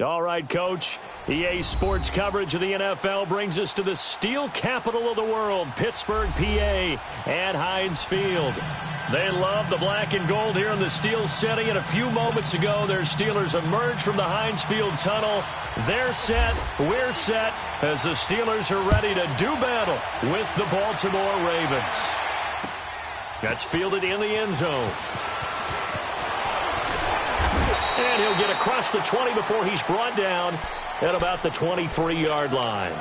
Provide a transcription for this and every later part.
All right, Coach. EA Sports coverage of the NFL brings us to the steel capital of the world, Pittsburgh, PA, at Heinz Field. They love the black and gold here in the steel city, and a few moments ago, their Steelers emerged from the Heinz Field tunnel. They're set, we're set, as the Steelers are ready to do battle with the Baltimore Ravens. That's fielded in the end zone. And he'll get across the 20 before he's brought down at about the 23-yard line.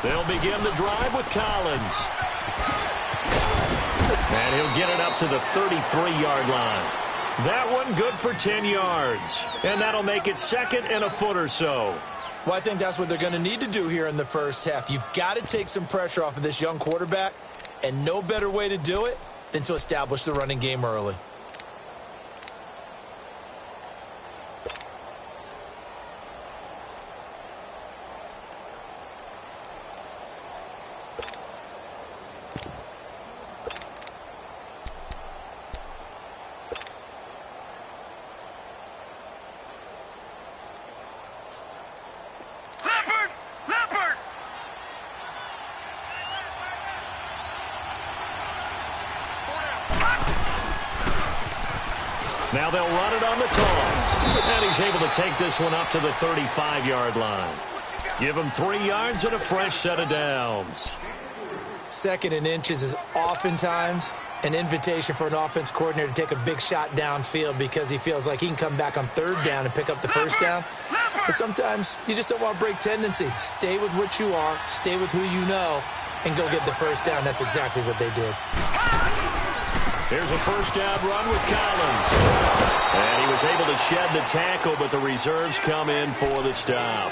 They'll begin the drive with Collins. And he'll get it up to the 33-yard line. That one good for 10 yards. And that'll make it second and a foot or so. Well, I think that's what they're going to need to do here in the first half. You've got to take some pressure off of this young quarterback, and no better way to do it than to establish the running game early. Now they'll run it on the toss. And he's able to take this one up to the 35-yard line. Give him 3 yards and a fresh set of downs. Second and inches is oftentimes an invitation for an offense coordinator to take a big shot downfield because he feels like he can come back on third down and pick up the first down. But sometimes you just don't want to break tendency. Stay with what you are, stay with who you know, and go get the first down. That's exactly what they did. Here's a first down run with Collins. And he was able to shed the tackle, but the reserves come in for the stop.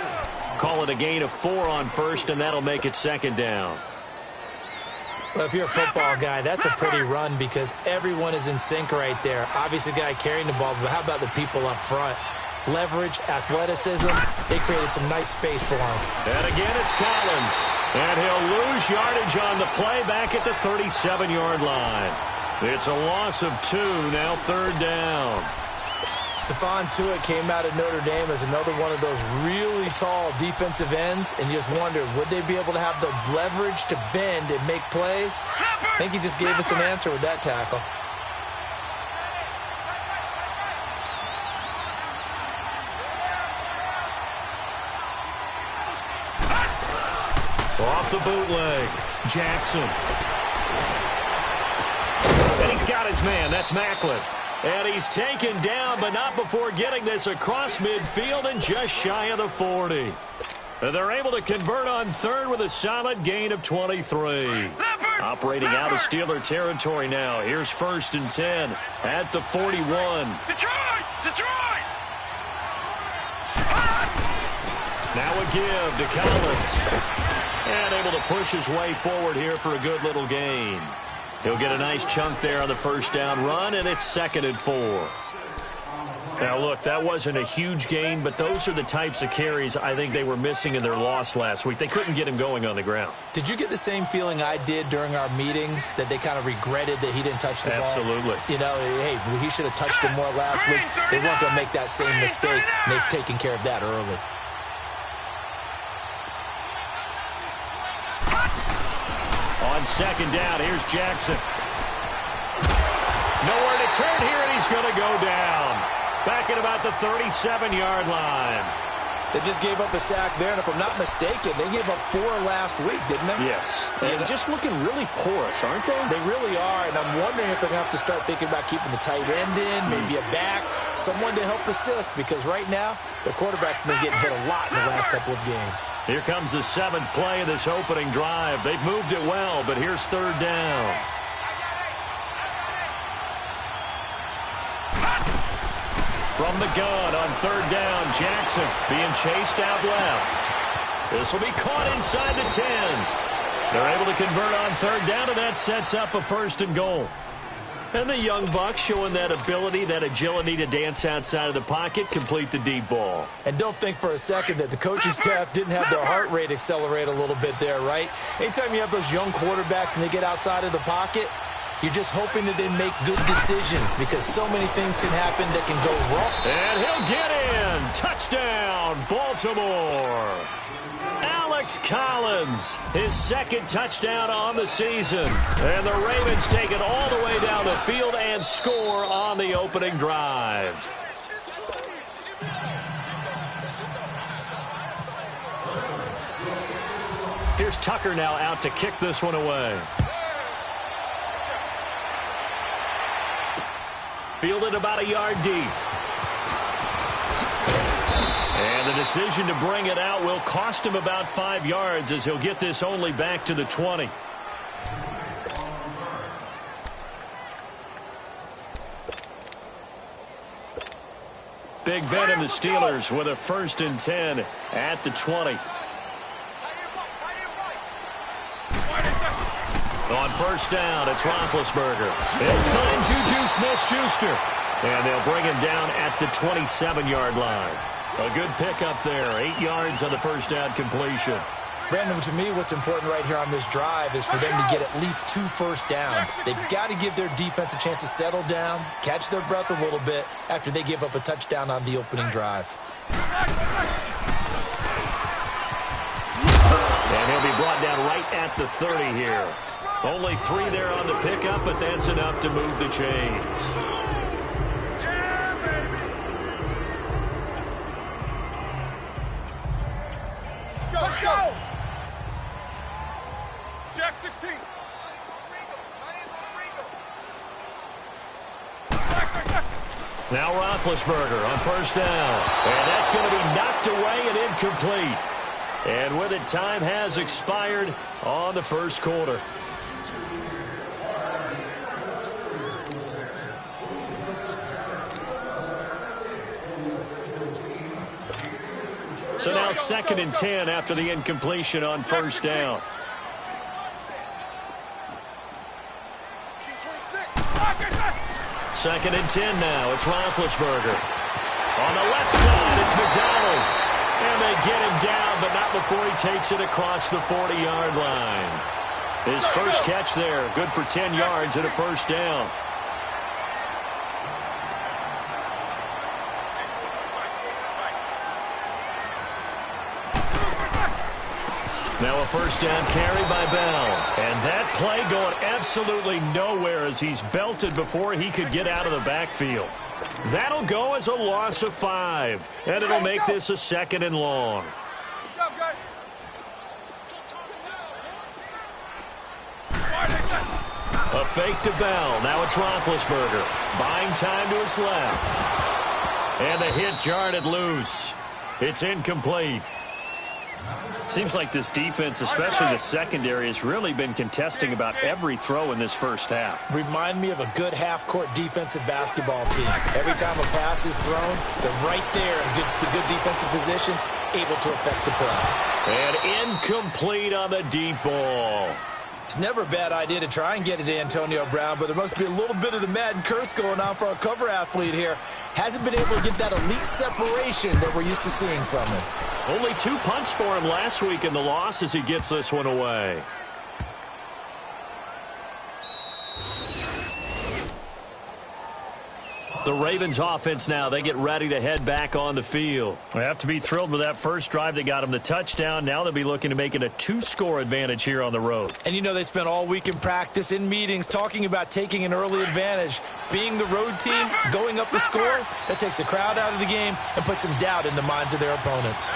Call it a gain of 4 on first, and that'll make it second down. Well, if you're a football guy, that's a pretty run because everyone is in sync right there. Obviously, the guy carrying the ball, but how about the people up front? Leverage, athleticism, they created some nice space for him. And again, it's Collins. And he'll lose yardage on the play back at the 37-yard line. It's a loss of 2, now third down. Stephon Tuitt came out of Notre Dame as another one of those really tall defensive ends, and you just wondered, would they be able to have the leverage to bend and make plays? I think he just gave us an answer with that tackle. Off the bootleg, Jackson. And he's got his man. That's Macklin. And he's taken down, but not before getting this across midfield and just shy of the 40. And they're able to convert on third with a solid gain of 23. Operating out of Steeler territory now. Here's 1st and 10 at the 41. Detroit! Now a give to Collins. And able to push his way forward here for a good little gain. He'll get a nice chunk there on the first down run, and it's 2nd and 4. Now, look, that wasn't a huge gain, but those are the types of carries I think they were missing in their loss last week. They couldn't get him going on the ground. Did you get the same feeling I did during our meetings, that they kind of regretted that he didn't touch the ball? Absolutely. You know, hey, he should have touched him more last week. They weren't going to make that same mistake, and they've taken care of that early. On second down, here's Jackson. Nowhere to turn here, and he's going to go down. Back at about the 37-yard line. They just gave up a sack there, and if I'm not mistaken, they gave up 4 last week, didn't they? Yes. And just looking really porous, aren't they? They really are, and I'm wondering if they're going to have to start thinking about keeping the tight end in, maybe a back, someone to help assist, because right now, their quarterback's been getting hit a lot in the last couple of games. Here comes the 7th play of this opening drive. They've moved it well, but here's third down. From the gun on third down, Jackson being chased out left. This will be caught inside the 10. They're able to convert on third down, and that sets up a 1st and goal. And the young buck showing that ability, that agility to dance outside of the pocket, complete the deep ball. And don't think for a second that the coaching staff didn't have their heart rate accelerate a little bit there, right? Anytime you have those young quarterbacks and they get outside of the pocket, you're just hoping that they make good decisions because so many things can happen that can go wrong. And he'll get in. Touchdown, Baltimore. Alex Collins, his 2nd touchdown on the season. And the Ravens take it all the way down the field and score on the opening drive. Here's Tucker now out to kick this one away. Fielded about a yard deep. And the decision to bring it out will cost him about 5 yards as he'll get this only back to the 20. Big Ben and the Steelers with a 1st and 10 at the 20. On 1st down, it's Roethlisberger. They'll find Juju Smith-Schuster. And they'll bring him down at the 27-yard line. A good pickup there. 8 yards on the 1st down completion. Brandon, to me, what's important right here on this drive is for them to get at least 2 first downs. They've got to give their defense a chance to settle down, catch their breath a little bit after they give up a touchdown on the opening drive. And he'll be brought down right at the 30 here. Only 3 there on the pickup, but that's enough to move the chains. Let's go! Jack 16. Now Roethlisberger on 1st down. And that's going to be knocked away and incomplete. And with it, time has expired on the 1st quarter. So now 2nd and 10 after the incompletion on 1st down. Second and 10 now. It's Roethlisberger. On the left side, it's McDonald. And they get him down, but not before he takes it across the 40-yard line. His first catch there, good for 10 yards and a 1st down. Now a 1st down carry by Bell. And that play going absolutely nowhere as he's belted before he could get out of the backfield. That'll go as a loss of 5. And it'll make this a 2nd and long. A fake to Bell. Now it's Roethlisberger. Buying time to his left. And the hit jarred it loose. It's incomplete. Seems like this defense, especially the secondary, has really been contesting about every throw in this first half. Remind me of a good half-court defensive basketball team. Every time a pass is thrown, they're right there in good defensive position, able to affect the play. And incomplete on the deep ball. It's never a bad idea to try and get it to Antonio Brown, but there must be a little bit of the Madden curse going on for our cover athlete here. Hasn't been able to get that elite separation that we're used to seeing from him. Only 2 punts for him last week in the loss as he gets this one away. The Ravens offense now, they get ready to head back on the field. They have to be thrilled with that first drive that got them the touchdown. Now they'll be looking to make it a 2-score advantage here on the road. And you know they spent all week in practice, in meetings, talking about taking an early advantage. Being the road team, going up the score, that takes the crowd out of the game and puts some doubt in the minds of their opponents.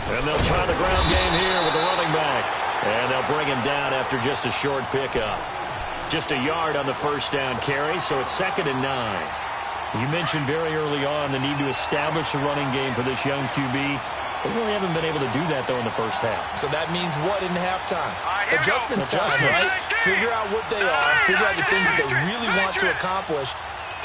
And they'll try the ground game here with the running back. And they'll bring him down after just a short pickup. Just a yard on the first down carry, so it's 2nd and 9. You mentioned very early on the need to establish a running game for this young QB. They really haven't been able to do that, though, in the first half. So that means what in halftime? Adjustments time, right? Figure out what they are, figure out the things that they really want to accomplish,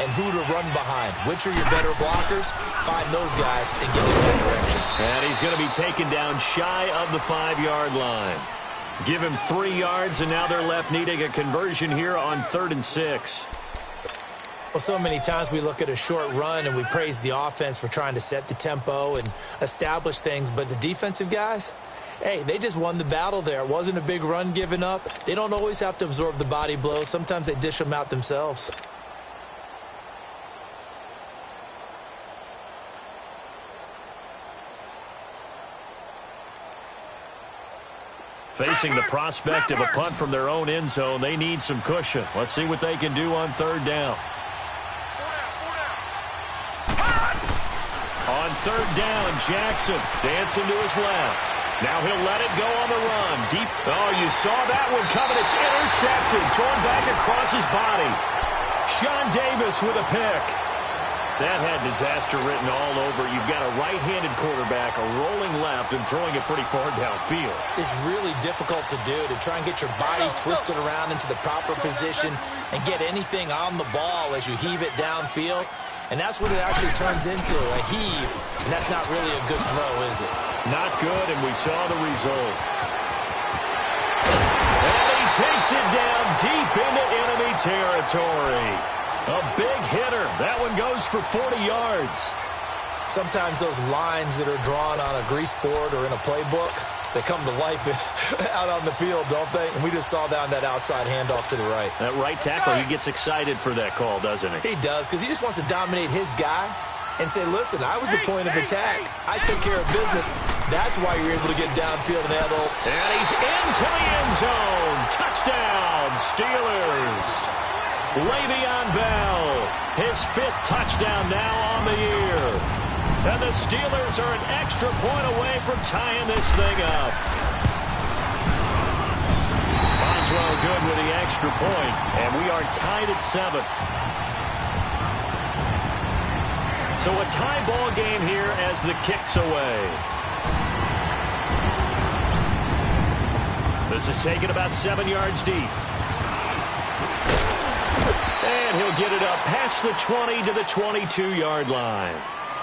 and who to run behind. Which are your better blockers? Find those guys and get in that direction. And he's going to be taken down shy of the 5-yard line. Give him 3 yards, and now they're left needing a conversion here on 3rd and 6. Well, so many times we look at a short run and we praise the offense for trying to set the tempo and establish things, but the defensive guys, hey, they just won the battle there. It wasn't a big run given up. They don't always have to absorb the body blows. Sometimes they dish them out themselves. Facing the prospect of a punt from their own end zone, they need some cushion. Let's see what they can do on 3rd down. On 3rd down, Jackson dancing to his left. Now he'll let it go on the run. Deep. Oh, you saw that one coming. It's intercepted. Thrown back across his body. Sean Davis with a pick. That had disaster written all over. You've got a right-handed quarterback, a rolling left, and throwing it pretty far downfield. It's really difficult to do, to try and get your body twisted around into the proper position and get anything on the ball as you heave it downfield. And that's what it actually turns into, a heave. And that's not really a good throw, is it? Not good, and we saw the result. And he takes it down deep into enemy territory. A big hitter. That one goes for 40 yards. Sometimes those lines that are drawn on a grease board or in a playbook, they come to life out on the field, don't they? And we just saw down that outside handoff to the right. That right tackle, he gets excited for that call, doesn't he? He does, because he just wants to dominate his guy and say, listen, I was the point of attack. I took care of business. That's why you're able to get downfield and handle. And he's into the end zone. Touchdown, Steelers. Le'Veon Bell, his 5th touchdown now on the year. And the Steelers are an extra point away from tying this thing up. Boswell good with the extra point, and we are tied at 7. So a tie ball game here as the kick's away. This is taken about 7 yards deep. And he'll get it up past the 20 to the 22-yard line.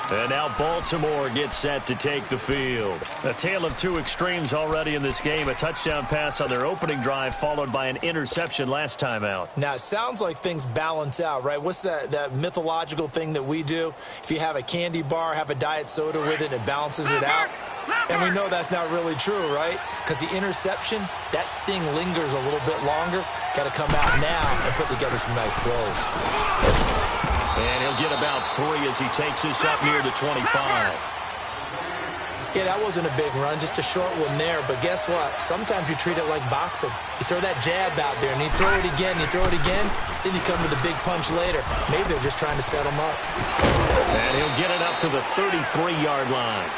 And now Baltimore gets set to take the field. A tale of two extremes already in this game. A touchdown pass on their opening drive followed by an interception last time out. Now, it sounds like things balance out, right? What's that mythological thing that we do? If you have a candy bar, have a diet soda with it, it balances it out. And we know that's not really true, right? Because the interception, that sting lingers a little bit longer. Got to come out now and put together some nice plays. And he'll get about 3 as he takes this up near the 25. Yeah, that wasn't a big run, just a short one there. But guess what? Sometimes you treat it like boxing. You throw that jab out there, and you throw it again, then you come to the big punch later. Maybe they're just trying to set him up. And he'll get it up to the 33-yard line.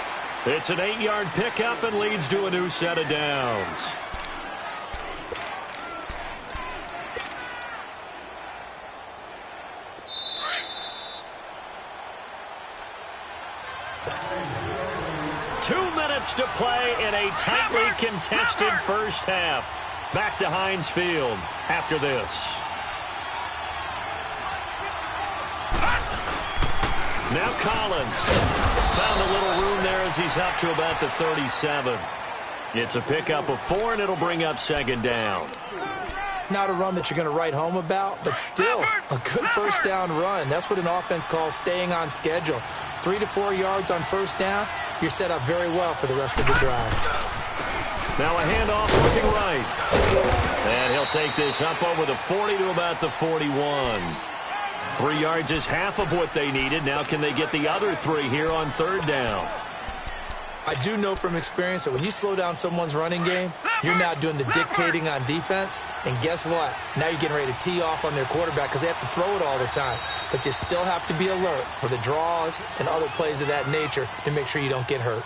It's an 8-yard pickup and leads to a new set of downs. To play in a tightly contested first half. Back to Heinz Field after this. Now Collins found a little room there as he's up to about the 37. It's a pickup of 4, and it'll bring up 2nd down. Not a run that you're going to write home about, but still a good first down run. That's what an offense calls staying on schedule. 3 to 4 yards on first down, you're set up very well for the rest of the drive. Now a handoff looking right. And he'll take this up over the 40 to about the 41. 3 yards is half of what they needed. Now can they get the other 3 here on 3rd down? I do know from experience that when you slow down someone's running game, you're now doing the dictating on defense. And guess what? Now you're getting ready to tee off on their quarterback because they have to throw it all the time. But you still have to be alert for the draws and other plays of that nature to make sure you don't get hurt.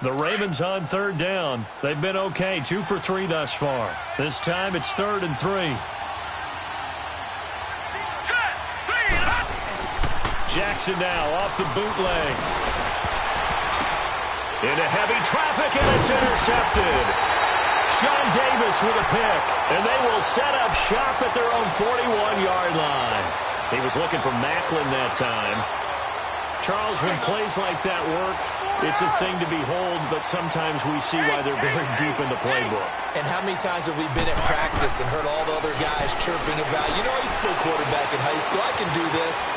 The Ravens on third down. They've been okay, 2 for 3 thus far. This time it's 3rd and 3. Jackson now off the bootleg. Into heavy traffic, and it's intercepted. Sean Davis with a pick, and they will set up shop at their own 41-yard line. He was looking for Macklin that time. Charles, when plays like that work, it's a thing to behold, but sometimes we see why they're very deep in the playbook. And how many times have we been at practice and heard all the other guys chirping about, you know, I used to play quarterback in high school, I can do this,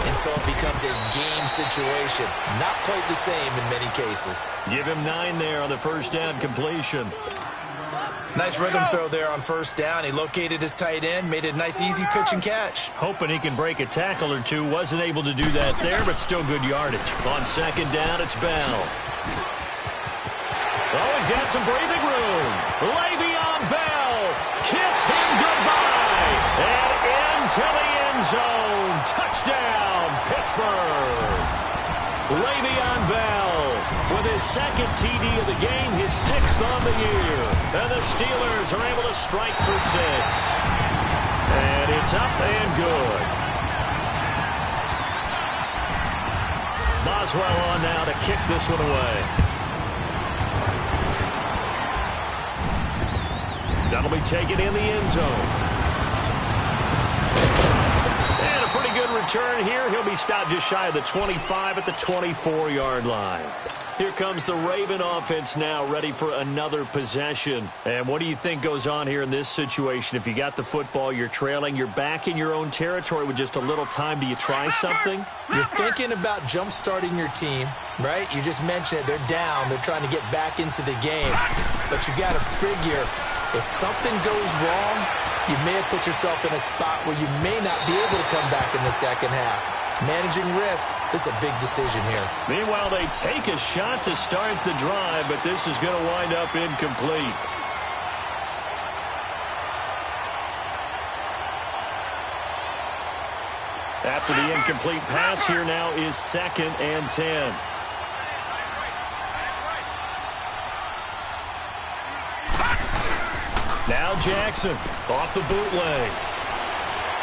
until it becomes a game situation. Not quite the same in many cases. Give him 9 there on the first down completion. Nice rhythm throw there on first down. He located his tight end, made it a nice, easy pitch and catch. Hoping he can break a tackle or two. Wasn't able to do that there, but still good yardage. On second down, it's Bell. Oh, he's got some breathing room. Le'Veon Bell. Kiss him goodbye. And into the end zone. Touchdown, Pittsburgh. Le'Veon Bell with his second TD of the game, his 6th on the year. And the Steelers are able to strike for 6. And it's up and good. Boswell on now to kick this one away. That'll be taken in the end zone. And a pretty good return here. He'll be stopped just shy of the 25 at the 24-yard line. Here comes the Raven offense now, ready for another possession. And what do you think goes on here in this situation? If you got the football, you're trailing, you're back in your own territory with just a little time. Do you try something? You're thinking about jump-starting your team, right? You just mentioned it. They're down. They're trying to get back into the game. But you got to figure, if something goes wrong, you may have put yourself in a spot where you may not be able to come back in the second half. Managing risk, this is a big decision here. Meanwhile, they take a shot to start the drive, but this is going to wind up incomplete. After the incomplete pass, here now is 2nd and 10. Now Jackson off the bootleg.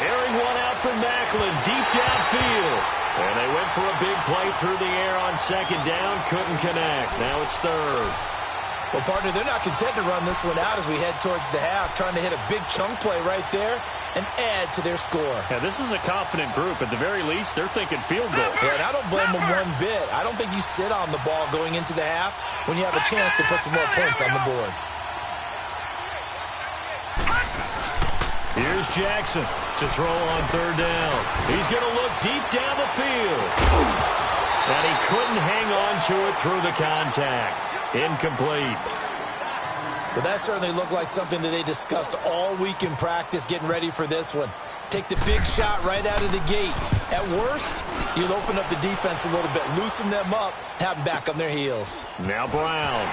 Airing one out for Macklin, deep downfield. And they went for a big play through the air on second down. Couldn't connect. Now it's 3rd. Well, partner, they're not content to run this one out as we head towards the half, trying to hit a big chunk play right there and add to their score. Yeah, this is a confident group. At the very least, they're thinking field goal. Yeah, and I don't blame them one bit. I don't think you sit on the ball going into the half when you have a chance to put some more points on the board. Here's Jackson to throw on 3rd down. He's going to look deep down the field. And he couldn't hang on to it through the contact. Incomplete. But that certainly looked like something that they discussed all week in practice getting ready for this one. Take the big shot right out of the gate. At worst, you'll open up the defense a little bit, loosen them up, have them back on their heels. Now Brown.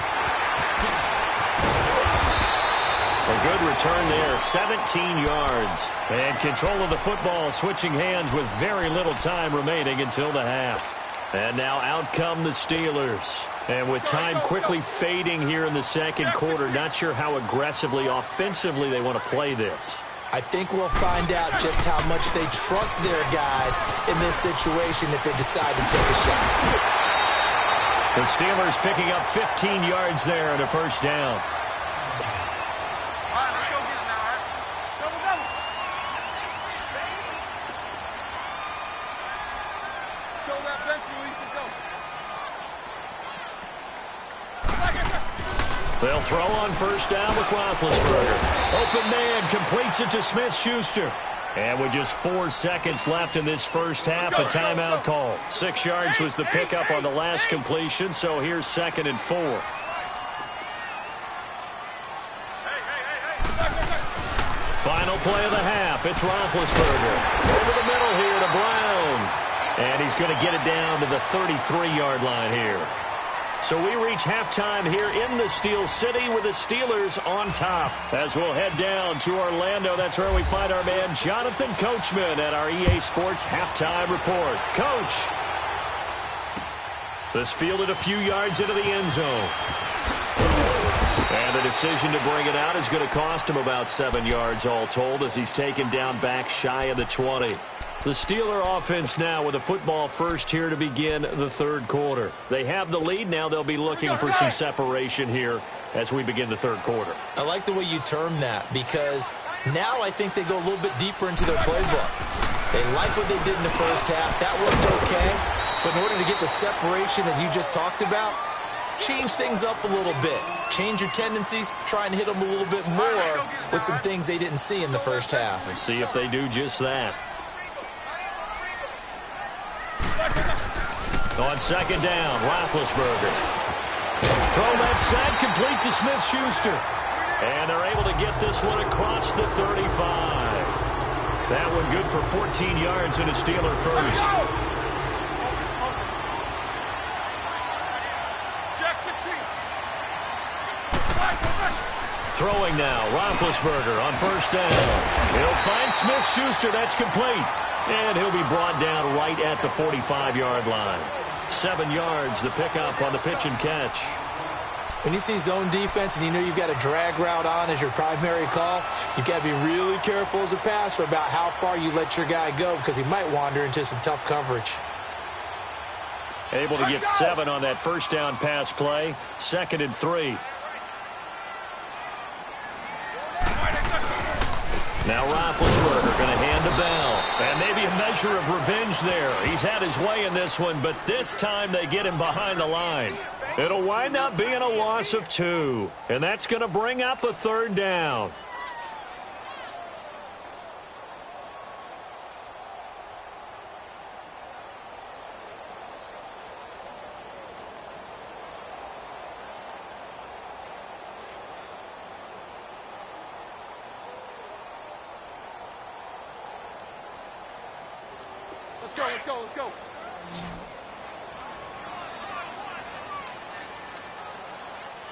A good return there, 17 yards. And control of the football, switching hands with very little time remaining until the half. And now out come the Steelers. And with time quickly fading here in the second quarter, not sure how aggressively, offensively they want to play this. I think we'll find out just how much they trust their guys in this situation if they decide to take a shot. The Steelers picking up 15 yards there and a first down. They'll throw on first down with Roethlisberger. Open man completes it to Smith-Schuster. And with just 4 seconds left in this first half, a timeout call. 6 yards was the pickup on the last completion, so here's 2nd and 4. Final play of the half. It's Roethlisberger. Over the middle here to Brown. And he's going to get it down to the 33-yard line here. So we reach halftime here in the Steel City with the Steelers on top. As we'll head down to Orlando, that's where we find our man Jonathan Coachman at our EA Sports Halftime Report. Coach. This fielded a few yards into the end zone. And the decision to bring it out is going to cost him about 7 yards all told as he's taken down back shy of the 20. The Steeler offense now with a football first here to begin the third quarter. They have the lead. Now they'll be looking for some separation here as we begin the third quarter. I like the way you term that because now I think they go a little bit deeper into their playbook. They like what they did in the first half. That worked okay. But in order to get the separation that you just talked about, change things up a little bit. Change your tendencies. Try and hit them a little bit more with some things they didn't see in the first half. We'll see if they do just that. On second down, Roethlisberger. Throw that set, complete to Smith-Schuster. And they're able to get this one across the 35. That one good for 14 yards and a Steeler first. Throwing now, Roethlisberger on first down. He'll find Smith-Schuster. That's complete. And he'll be brought down right at the 45-yard line. 7 yards, the pickup on the pitch and catch. When you see zone defense and you know you've got a drag route on as your primary call, you've got to be really careful as a passer about how far you let your guy go because he might wander into some tough coverage. Able to get 7 on that first down pass play. 2nd and 3. Now Roethlisberger going to hand the bell. And maybe a measure of revenge there. He's had his way in this one, but this time they get him behind the line. It'll wind up being a loss of 2. And that's going to bring up a third down. Let's go.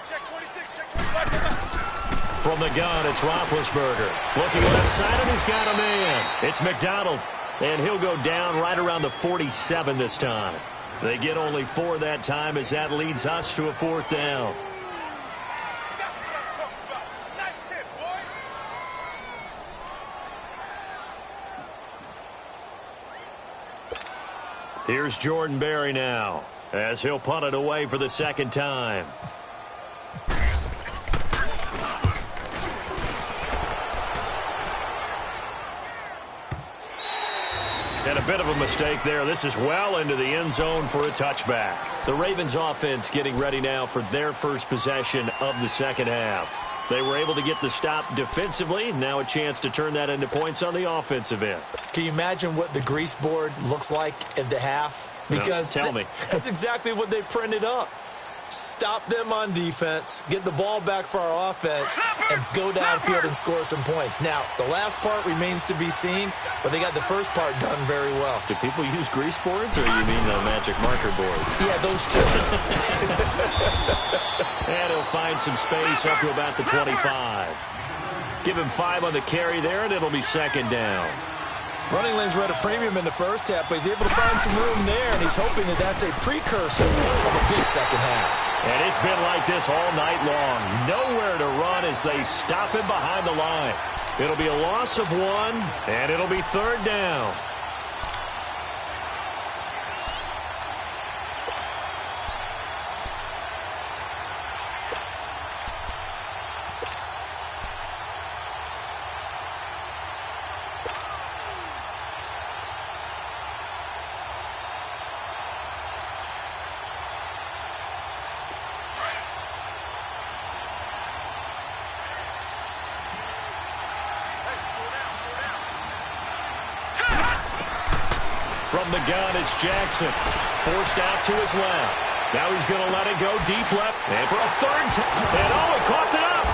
Check 26, check 25. From the gun, it's Roethlisberger. Looking left side, and he's got a man. It's McDonald, and he'll go down right around the 47 this time. They get only 4 that time as that leads us to a 4th down. That's what I'm talking about. Nice hit, boy. Here's Jordan Berry now as he'll punt it away for the 2nd time. And a bit of a mistake there. This is well into the end zone for a touchback. The Ravens offense getting ready now for their first possession of the second half. They were able to get the stop defensively. Now a chance to turn that into points on the offensive end. Can you imagine what the grease board looks like at the half? Because no, tell me. That's exactly what they printed up. Stop them on defense, get the ball back for our offense, and go downfield and score some points. Now, the last part remains to be seen, but they got the first part done very well. Do people use grease boards, or you mean the magic marker board? Yeah, those two. And he'll find some space up to about the 25. Give him 5 on the carry there, and it'll be 2nd down. Running lanes were at a premium in the first half, but he's able to find some room there, and he's hoping that that's a precursor of a big second half. And it's been like this all night long. Nowhere to run as they stop him behind the line. It'll be a loss of 1, and it'll be 3rd down. From the gun, it's Jackson. Forced out to his left. Now he's going to let it go deep left. And for a 3rd time. And he caught it up.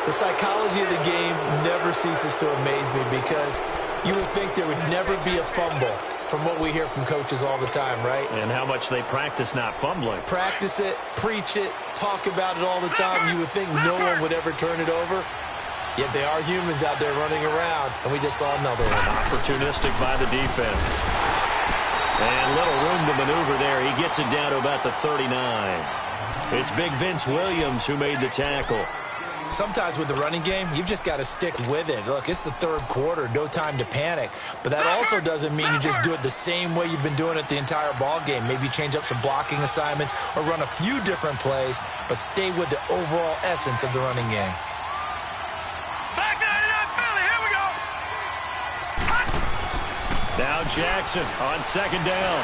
The psychology of the game never ceases to amaze me because you would think there would never be a fumble from what we hear from coaches all the time, right? And how much they practice not fumbling. Practice it, preach it, talk about it all the time. You would think no one would ever turn it over. Yet they are humans out there running around, and we just saw another one. Opportunistic by the defense. And little room to maneuver there. He gets it down to about the 39. It's Big Vince Williams who made the tackle. Sometimes with the running game, you've just got to stick with it. Look, it's the third quarter, no time to panic. But that also doesn't mean you just do it the same way you've been doing it the entire ball game. Maybe change up some blocking assignments or run a few different plays, but stay with the overall essence of the running game. Back to Philly. Here we go. Now Jackson on second down.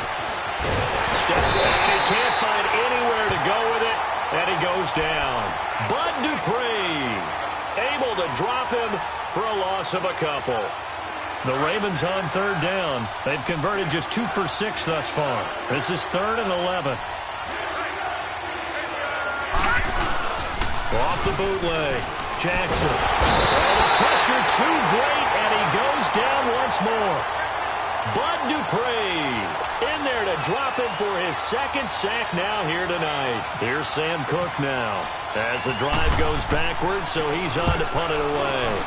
And he can't find anywhere to go with it, and he goes down. Bud Dupree able to drop him for a loss of a couple. The Ravens on third down. They've converted just 2 for 6 thus far. This is 3rd and 11. Off the bootleg. Jackson. And the pressure too great, and he goes down once more. Bud Dupree in there to drop him for his second sack now here tonight. Here's Sam Cook now as the drive goes backwards, so he's on to punt it away.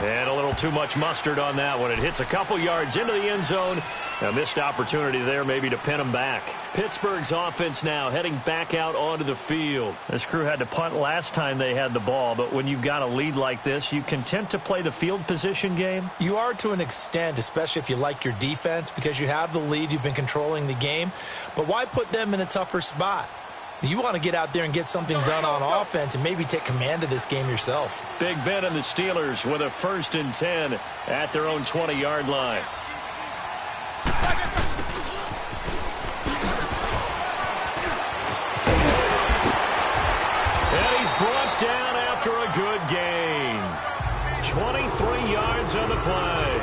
And a little too much mustard on that one. It hits a couple yards into the end zone. A missed opportunity there maybe to pin him back. Pittsburgh's offense now heading back out onto the field. This crew had to punt last time they had the ball, but when you've got a lead like this, you content to play the field position game? You are to an extent, especially if you like your defense, because you have the lead, you've been controlling the game. But why put them in a tougher spot? You want to get out there and get something done on offense and maybe take command of this game yourself. Big Ben and the Steelers with a 1st and 10 at their own 20-yard line. And he's brought down after a good gain. 23 yards on the play.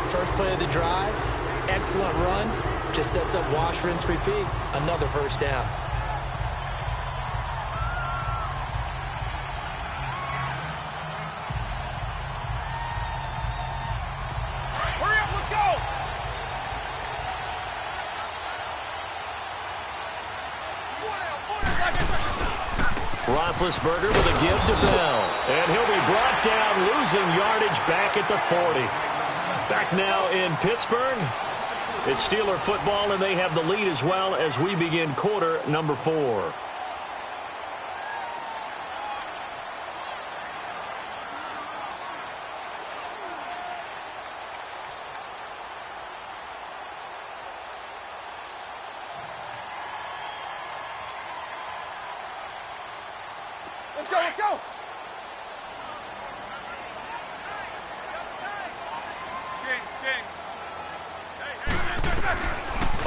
First play of the drive, excellent run. Just sets up wash, rinse, repeat. Another first down. Roethlisberger with a give to Bell. And he'll be brought down, losing yardage back at the 40. Back now in Pittsburgh. It's Steeler football, and they have the lead as well as we begin quarter number 4. Let's go, let's go.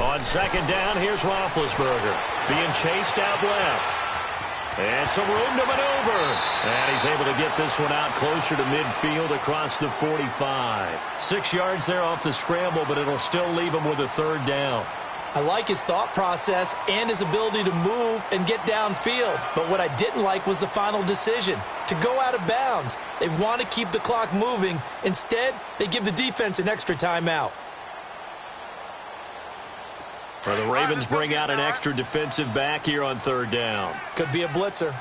On second down, here's Roethlisberger being chased out left. And some room to maneuver. And he's able to get this one out closer to midfield across the 45. 6 yards there off the scramble, but it'll still leave him with a 3rd down. I like his thought process and his ability to move and get downfield. But what I didn't like was the final decision, to go out of bounds. They want to keep the clock moving. Instead, they give the defense an extra timeout. Well, the Ravens bring out an extra defensive back here on 3rd down. Could be a blitzer.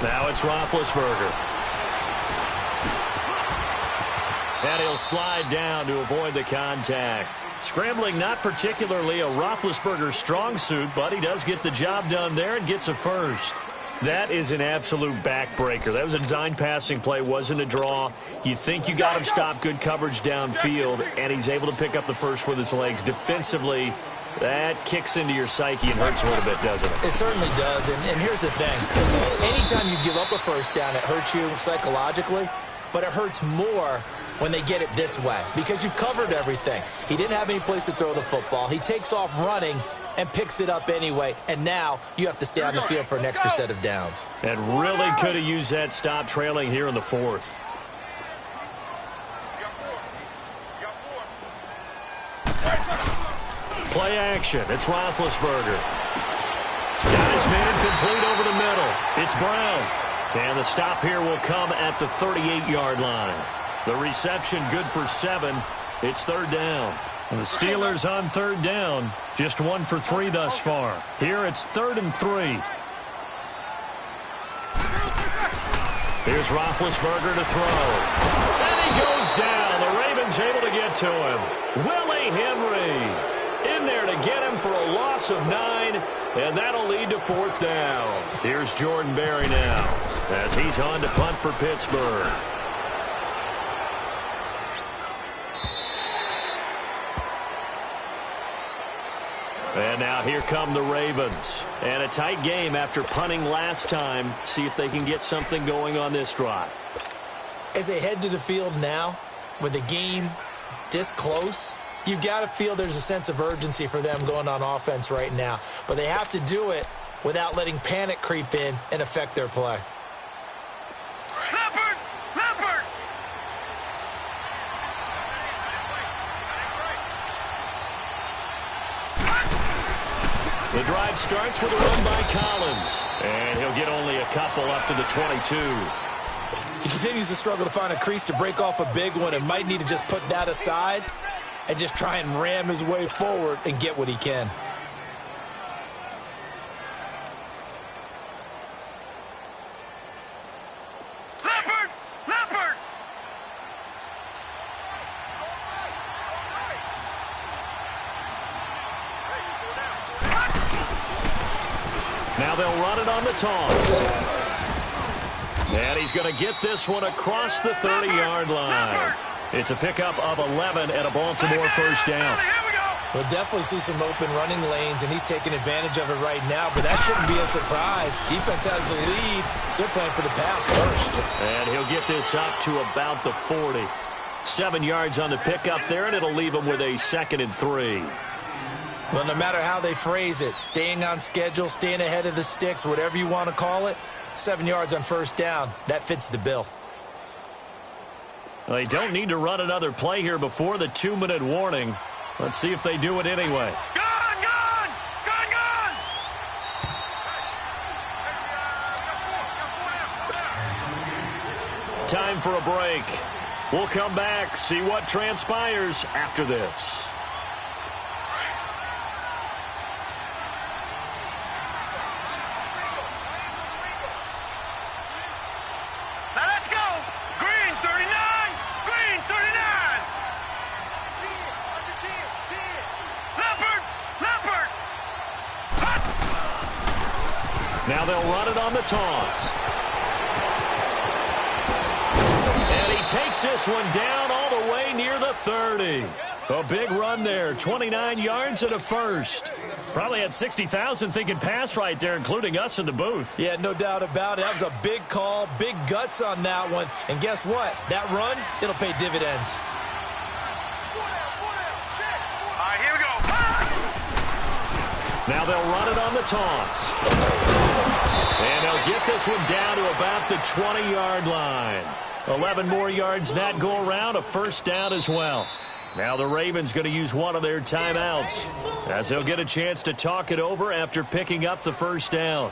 Now it's Roethlisberger. And he'll slide down to avoid the contact. Scrambling not particularly a Roethlisberger strong suit, but he does get the job done there and gets a first. That is an absolute backbreaker. That was a design passing play, wasn't a draw. You think you got him stopped, good coverage downfield, and he's able to pick up the first with his legs. Defensively, that kicks into your psyche and hurts a little bit, doesn't it? It certainly does, and here's the thing. Anytime you give up a first down, it hurts you psychologically, but it hurts more when they get it this way because you've covered everything. He didn't have any place to throw the football. He takes off running and picks it up anyway, and now you have to stay on the field for an extra set of downs. And really could have used that stop trailing here in the 4th. Play action. It's Roethlisberger. Got his man complete over the middle. It's Brown. And the stop here will come at the 38-yard line. The reception good for 7. It's 3rd down. And the Steelers on 3rd down. Just 1 for 3 thus far. Here it's 3rd and 3. Here's Roethlisberger to throw. And he goes down. The Ravens able to get to him. Willie Henry in there to get him for a loss of 9, and that'll lead to fourth down. Here's Jordan Berry now as he's on to punt for Pittsburgh. And now here come the Ravens. And a tight game after punting last time. See if they can get something going on this drive. As they head to the field now, with the game this close, you've got to feel there's a sense of urgency for them going on offense right now. But they have to do it without letting panic creep in and affect their play. The drive starts with a run by Collins, and he'll get only a couple up to the 22. He continues to struggle to find a crease to break off a big one and might need to just put that aside and just try and ram his way forward and get what he can. Now they'll run it on the toss. And he's going to get this one across the 30-yard line. It's a pickup of 11 and a Baltimore first down. We'll definitely see some open running lanes, and he's taking advantage of it right now, but that shouldn't be a surprise. Defense has the lead. They're playing for the pass first. And he'll get this up to about the 40. 7 yards on the pickup there, and it'll leave him with a 2nd and 3. Well, no matter how they phrase it, staying on schedule, staying ahead of the sticks, whatever you want to call it, 7 yards on first down, that fits the bill. They don't need to run another play here before the 2-minute warning. Let's see if they do it anyway. Time for a break. We'll come back, see what transpires after this. Now they'll run it on the toss. And he takes this one down all the way near the 30. A big run there, 29 yards and a first. Probably had 60,000 thinking pass right there, including us in the booth. Yeah, no doubt about it. That was a big call, big guts on that one. And guess what? That run, it'll pay dividends. All right, here we go. Now they'll run it on the toss. And they'll get this one down to about the 20-yard line. 11 more yards that go around, a first down as well. Now the Ravens going to use one of their timeouts as they'll get a chance to talk it over after picking up the first down.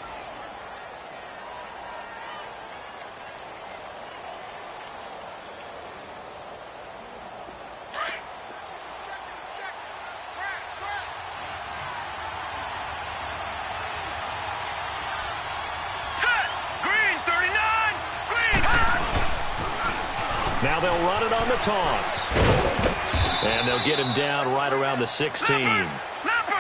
Now they'll run it on the toss. And they'll get him down right around the 16.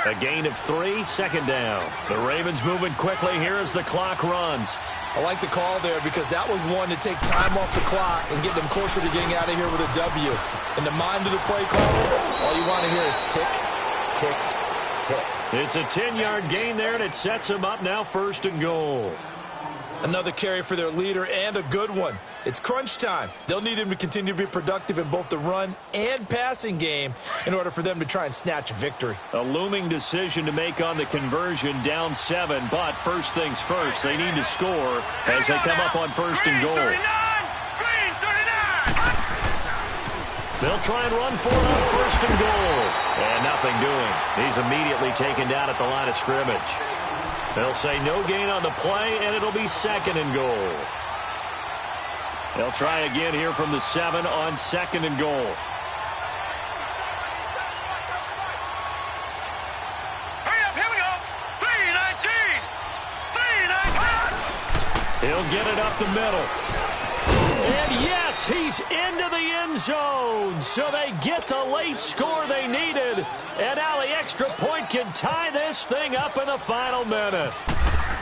A gain of 3, second down. The Ravens moving quickly here as the clock runs. I like the call there because that was one to take time off the clock and get them closer to getting out of here with a W. In the mind of the play caller, all you want to hear is tick, tick, tick. It's a 10-yard gain there, and it sets them up now first and goal. Another carry for their leader and a good one. It's crunch time. They'll need him to continue to be productive in both the run and passing game in order for them to try and snatch a victory. A looming decision to make on the conversion, down 7, but first things first, they need to score as they come up on first and goal. They'll try and run for it on first and goal. And nothing doing. He's immediately taken down at the line of scrimmage. They'll say no gain on the play, and it'll be second and goal. They'll try again here from the 7 on second and goal. Hurry up, here we go. 3-19. 3-19. He'll get it up the middle. He's into the end zone, so they get the late score they needed. And now the extra point can tie this thing up in the final minute.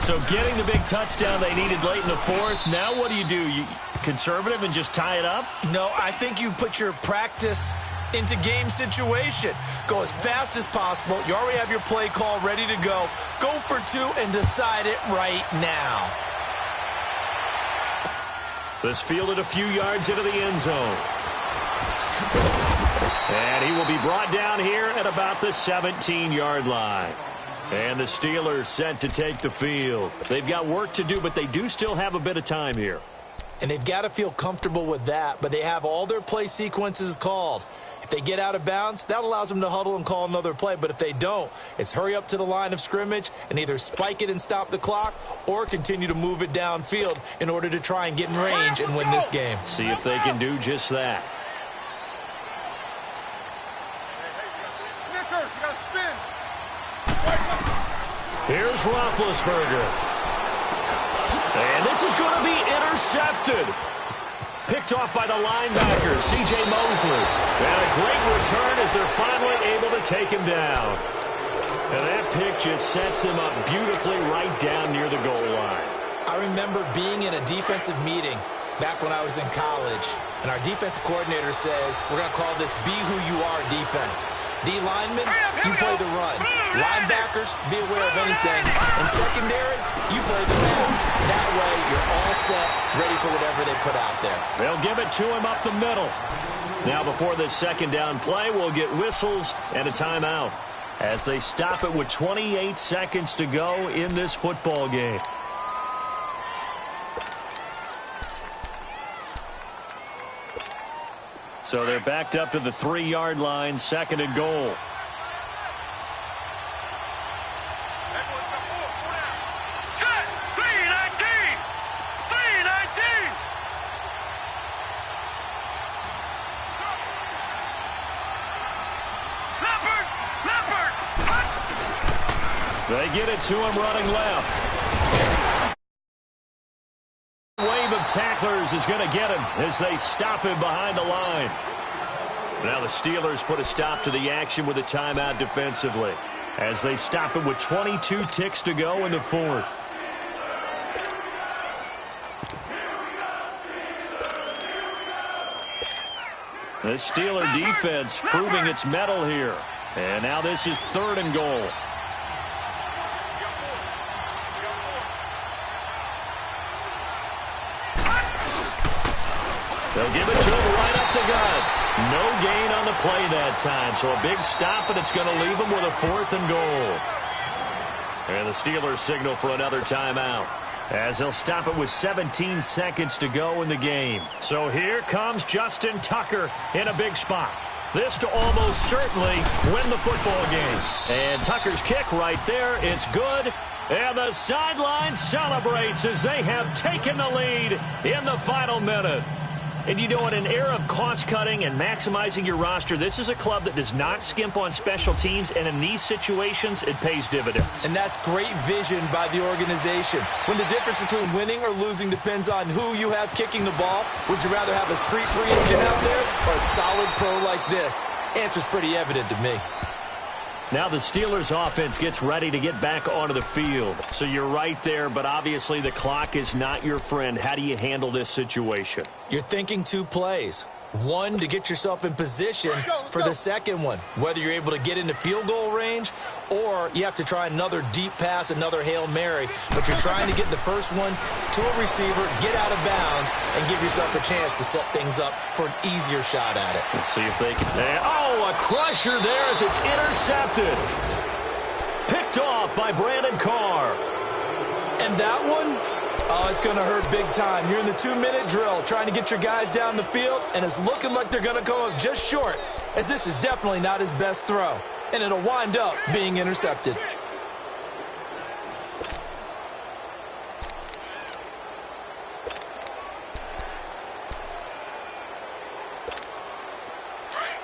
So getting the big touchdown they needed late in the fourth, now what do? You conservative and just tie it up? No, I think you put your practice into game situation. Go as fast as possible. You already have your play call ready to go. Go for two and decide it right now. This fielded a few yards into the end zone. And he will be brought down here at about the 17-yard line. And the Steelers set to take the field. They've got work to do, but they do still have a bit of time here. And they've got to feel comfortable with that, but they have all their play sequences called. If they get out of bounds, that allows them to huddle and call another play. But if they don't, it's hurry up to the line of scrimmage and either spike it and stop the clock or continue to move it downfield in order to try and get in range and win this game. See if they can do just that. Snickers, you gotta spin. Here's Roethlisberger. And this is going to be intercepted. Picked off by the linebacker, C.J. Mosley. And a great return as they're finally able to take him down. And that pick just sets him up beautifully right down near the goal line. I remember being in a defensive meeting back when I was in college, and our defensive coordinator says, we're going to call this Be Who You Are defense. D linemen, you play the run. Linebackers, be aware of anything. And secondary, you play the pass. That way, you're all set, ready for whatever they put out there. They'll give it to him up the middle. Now before this second down play, we'll get whistles and a timeout as they stop it with 28 seconds to go in this football game. So they're backed up to the 3-yard line, 2nd and goal. Set! 319! 319! Leopard! Leopard! They get it to him running left. Wave of tacklers is going to get him as they stop him behind the line. Now the Steelers put a stop to the action with a timeout defensively as they stop it with 22 ticks to go in the fourth. The Steeler defense proving its mettle here. And now this is 3rd and goal. They'll give it to him right up the gut. No gain on the play that time. So a big stop, and it's going to leave him with a 4th and goal. And the Steelers signal for another timeout as they'll stop it with 17 seconds to go in the game. So here comes Justin Tucker in a big spot. This to almost certainly win the football game. And Tucker's kick right there. It's good. And the sideline celebrates as they have taken the lead in the final minute. And you know, in an era of cost-cutting and maximizing your roster, this is a club that does not skimp on special teams, and in these situations, it pays dividends. And that's great vision by the organization. When the difference between winning or losing depends on who you have kicking the ball, would you rather have a street free agent out there or a solid pro like this? Answer's pretty evident to me. Now the Steelers offense gets ready to get back onto the field. So you're right there, but obviously the clock is not your friend. How do you handle this situation? You're thinking 2 plays. One, to get yourself in position for the second one, whether you're able to get into field goal range or you have to try another deep pass, another Hail Mary, but you're trying to get the first one to a receiver, get out of bounds, and give yourself a chance to set things up for an easier shot at it. Let's see if they can. Oh, a crusher there as it's intercepted. Picked off by Brandon Carr. And that one, oh, it's going to hurt big time. You're in the 2-minute drill trying to get your guys down the field, and it's looking like they're going to go just short, as this is definitely not his best throw, and it'll wind up being intercepted.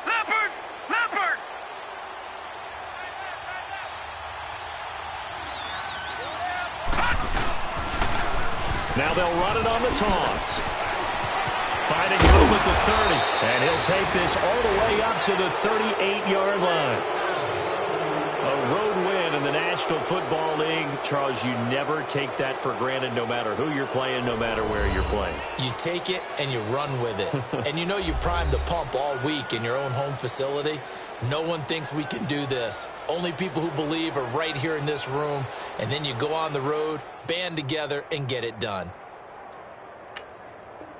Leopard! Leopard! Now they'll run it on the toss. Finding room at the 30. And he'll take this all the way up to the 38-yard line. A road win in the National Football League. Charles, you never take that for granted no matter who you're playing, no matter where you're playing. You take it and you run with it. And you know you primed the pump all week in your own home facility. No one thinks we can do this. Only people who believe are right here in this room. And then you go on the road, band together, and get it done.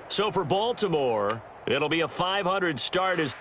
So for Baltimore, it'll be a 500 start as